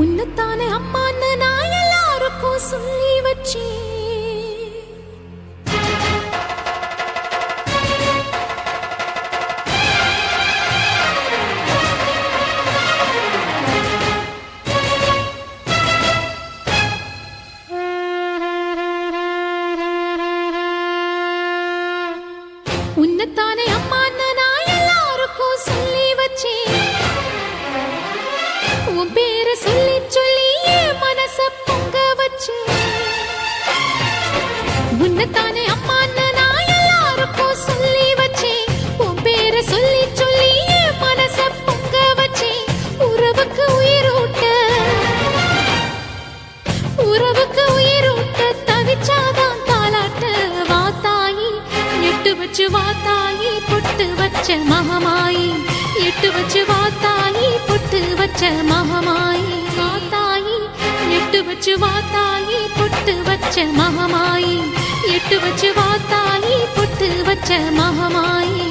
உன்னத்தானே அம்மான்னு நான் எல்லாருக்கும் சொல்லி வச்சேன். உன்னத்தானே அம்மான்னு நான் எல்லாருக்கும் சொல்லி வச்சேன். உன் பேரை சொல்லி சொல்லி என் மனச பொங்க வச்சேன். உன்னத்தானே அம்மான்னு நான் எல்லாருக்கும் சொல்லி வச்சேன். உன் பேரை சொல்லி சொல்லி என் மனச பொங்க வச்சேன். உறவுக்கு உயிரூட்ட தவிச்சாதான் தாலாட்ட வாத்தாயி எட்டு வச்சு வாத்தாயி பொட்டு வச்ச மகமாயி. எட்டு வச்சு வாத்தாயி பொட்டு வச்ச மகமாயி. வாத்தாயி எட்டு வச்சு வாத்தாயி பொட்டு வச்ச மகமாயி. எட்டு வச்சு வாத்தாயி பொட்டு வச்ச மகமாயி.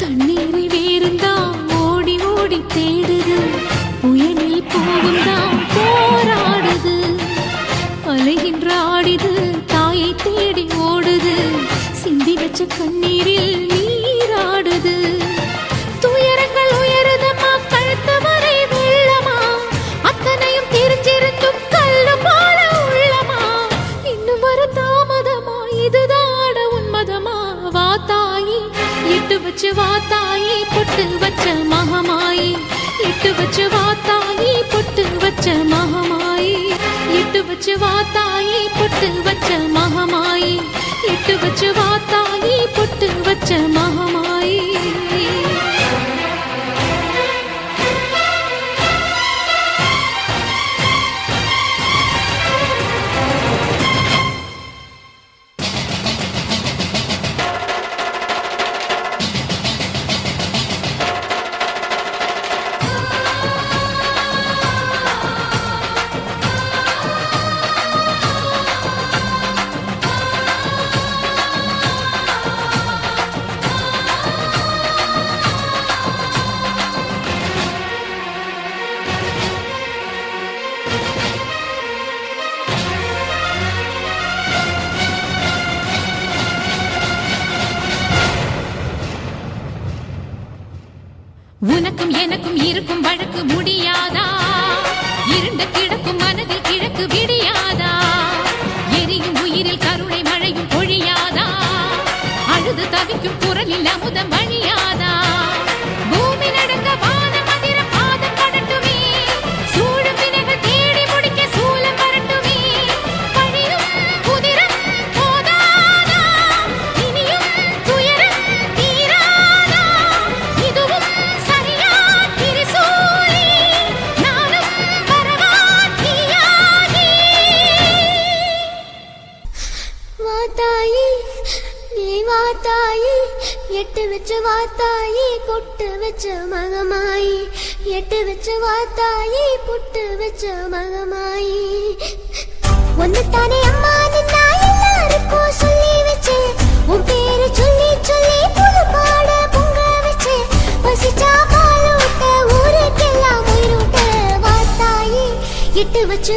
தண்ணீரை வேறுந்தான் ஓடி ஓடி தேடுது. புயலில் போகும் தான் போராடுது. அலைகின்ற ஆடிது தாயை தேடி ஓடுது. சிந்தி வச்ச கண்ணீரில் நீராடுது. துயரங்கள் உயருதமா கழுத்து வரை வெள்ளமா. அத்தனையும் தெரிஞ்சிருந்தும் கல்லு போல உள்ளமா. இன்னும் வர தாமதமா இதுதாட உன்மதமா. வாத்தாயி எட்டு வச்சு வாத்தாயி பொட்டு வச்ச மகமாயி. எட்டு வச்சு வாத்தாயி பொட்டு வச்ச மகமாயி. எட்டு வச்சு வாத்தாயி பொட்டு வச்ச மகமாயி. எட்டு வச்சு வாத்தாயி பொட்டு வச்ச மகமாயி. உனக்கும் எனக்கும் இருக்கும் வழக்கு முடியாதா? இருண்ட கிடக்கும் மனதில் கிழக்கு விடியாதா? எரியும் உயிரில் கருணை மழையும் பொழியாதா? அழுது தவிக்கும் குரலில் அமுதம் வழியாதா? பூமி நடுங்க வானம் அதிர பாதம் படட்டுமே. சூழும் வினைகள் தேடி முடிக்க சூலம் வரட்டுமே. பழியும் குதிரம் போதாதா? இனியும் துயரம் தீராதா? இதுவும் சரியா திரிசூலி? நானும் வரவா தீயாகி? வாத்தாயி நீ வாத்தாயி எட்டு வச்சு வாத்தாயி பொட்டு வச்ச மகமாயி. எட்டு வச்சு வாத்தாயி பொட்டு வச்ச மகமாயி. ஒன்னுத்தானே அம்மா நின்னா எல்லாருக்கும் சொல்லி வச்சேன். உன் பேரு சொல்லி சொல்லி புது பாட பொங்க வச்சேன். பசிச்சா பாலூட்ட ஊருக்கெல்லாம் உயிரூட்ட வாத்தாயி எட்டு வச்சு